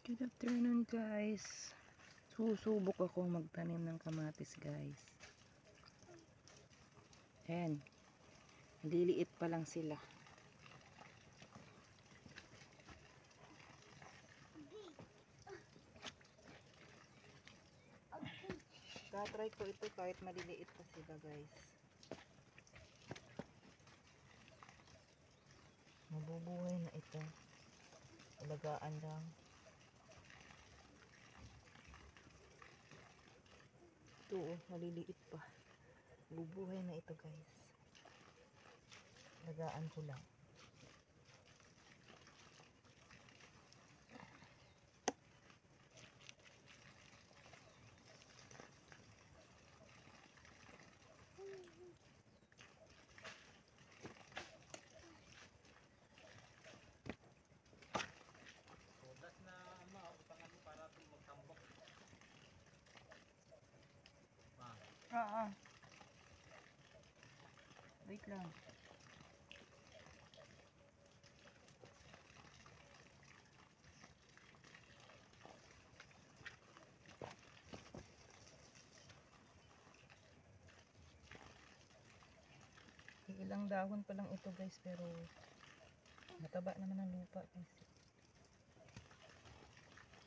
Good afternoon guys. Susubok ako magtanim ng kamatis guys. Ayan. Liliit pa lang sila. Tatry ko ito kahit maliliit pa sila guys. Mabubuhay na ito. Alagaan lang. Ito oh, maliliit pa. Bubuhay na ito guys. Alagaan ko lang. Wait lang. Ilang dahon pa lang ito guys, pero mataba naman ang lupa guys.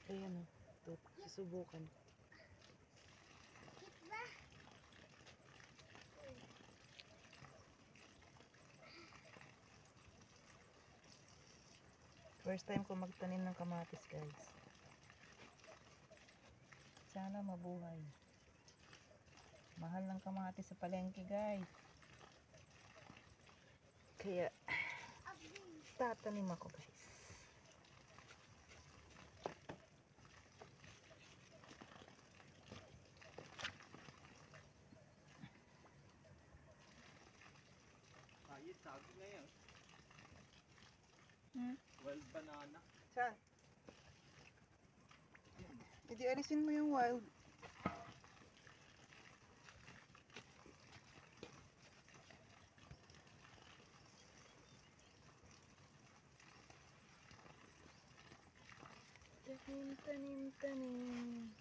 Ayan o. Ito, susubukan. First time ko magtanim ng kamatis guys. Sana mabuhay. Mahal ng kamatis sa palengke guys. Kaya tatanim ako guys. Ayun, sabi ngayon. Wild banana. Saan? Hindi alisin mo yung wild. Tanim, tanim, tanim.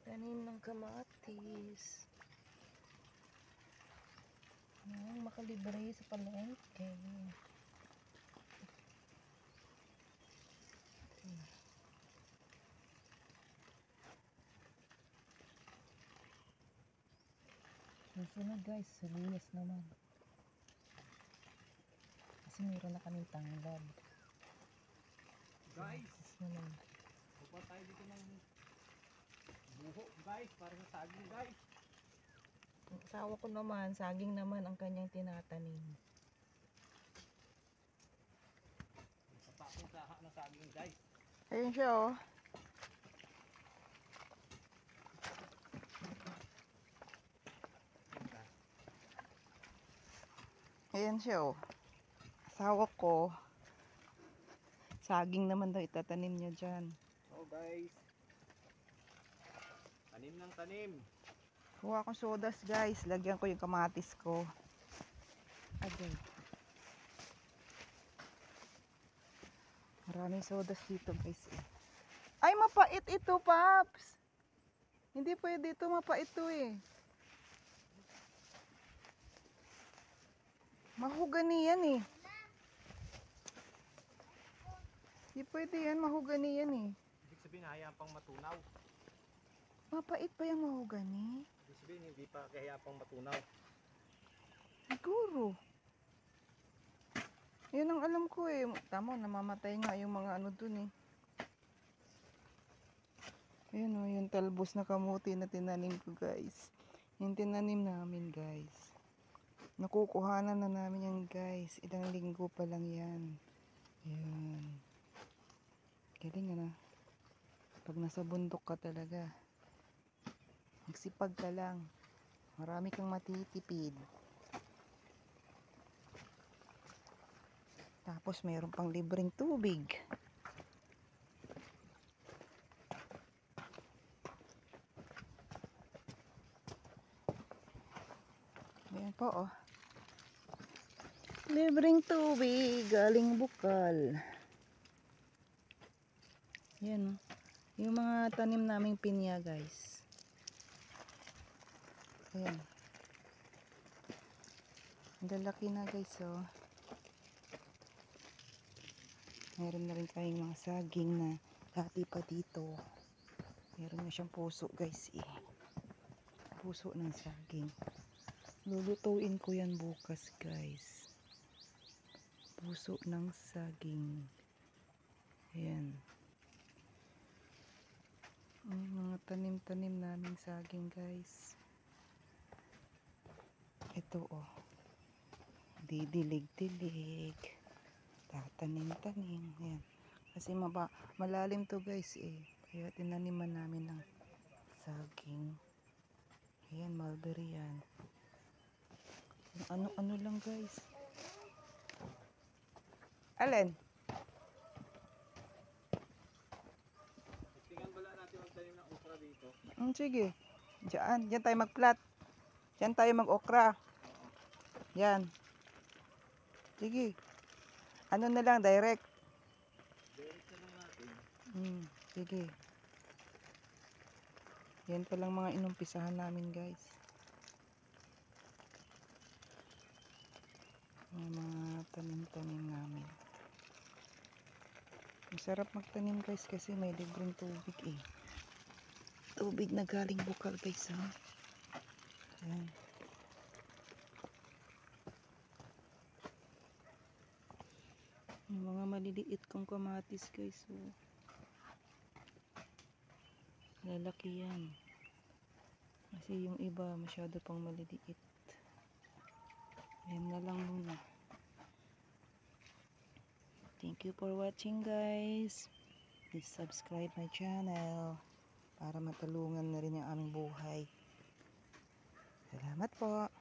Tanim ng kamatis. Makalibre sa palengke. Susunod guys, sibuyas naman. Kasi meron na kaming tanglad. Guys, naman. kukuha tayo dito ng buho guys, para sa saging guys. Ang asawa ko naman, saging naman ang kanyang tinatanim. Kapakong saha ng saging guys. Ayun siya oh. Ayan siya oh. Asawa ko. Saging naman daw itatanim niya dyan. So guys, tanim ng tanim. Kuha akong sodas guys. Lagyan ko yung kamatis ko. Agay. Maraming sodas dito guys. Ay, mapait ito, Paps. Hindi pwede ito, mapait ito eh. Mahugani yan eh. Hindi pwede yan, mahugani yan eh. Ibig sabihin, hayaan pang matunaw. Mapait pa yung mahugani? Ibig sabihin, hindi pa hayaan pang matunaw. Siguro. Yun ang alam ko eh. Tama, namamatay nga yung mga ano dun eh. Ayun o, yung talbos na kamuti na tinanim ko guys. Yung tinanim namin guys. Nakukuhanan na namin yan guys. Ilang linggo pa lang yan. Ayan. Galing na. Pag nasa bundok ka talaga, magsipag ka lang. Marami kang matitipid. Tapos mayroon pang libreng tubig. Ayan po oh. Libreng tubig galing bukal. Yan, oh. Yung mga tanim naming pinya, guys. Ayan. Ang lalaki na, guys, oh. Meron na rin tayong mga saging na dati pa dito. Meron na siyang puso, guys, eh. Puso ng saging. Lulutuin ko yan bukas, guys. Puso ng saging. Ayan. Ang mga tanim-tanim naming saging, guys. Ito, oh. Didilig-dilig. Tatanim-tanim. Ayan. Kasi malalim to, guys, eh. Kaya tinaniman namin ng saging. Ayan, mulberry yan. Ano-ano lang, guys. Alin? Tingnan bala natin magtanim ng okra dito. Sige. Diyan tayo mag-plat. Diyan tayo mag-okra. Yan. Sige. Ano na lang, direct. Direct na lang natin. Sige. Yan pa lang mga inumpisahan namin, guys. Mga tanim-tanim namin. Masarap magtanim, guys, kasi may libreng tubig, eh. Tubig na galing bukal, guys, ha. Ayan. Yung mga maliliit kong kamatis, guys, oh. Lalaki yan. Kasi yung iba masyado pang maliliit. Ayan na lang muna. Thank you for watching, guys. Please subscribe my channel para matulungan na rin yung aming buhay. Salamat po.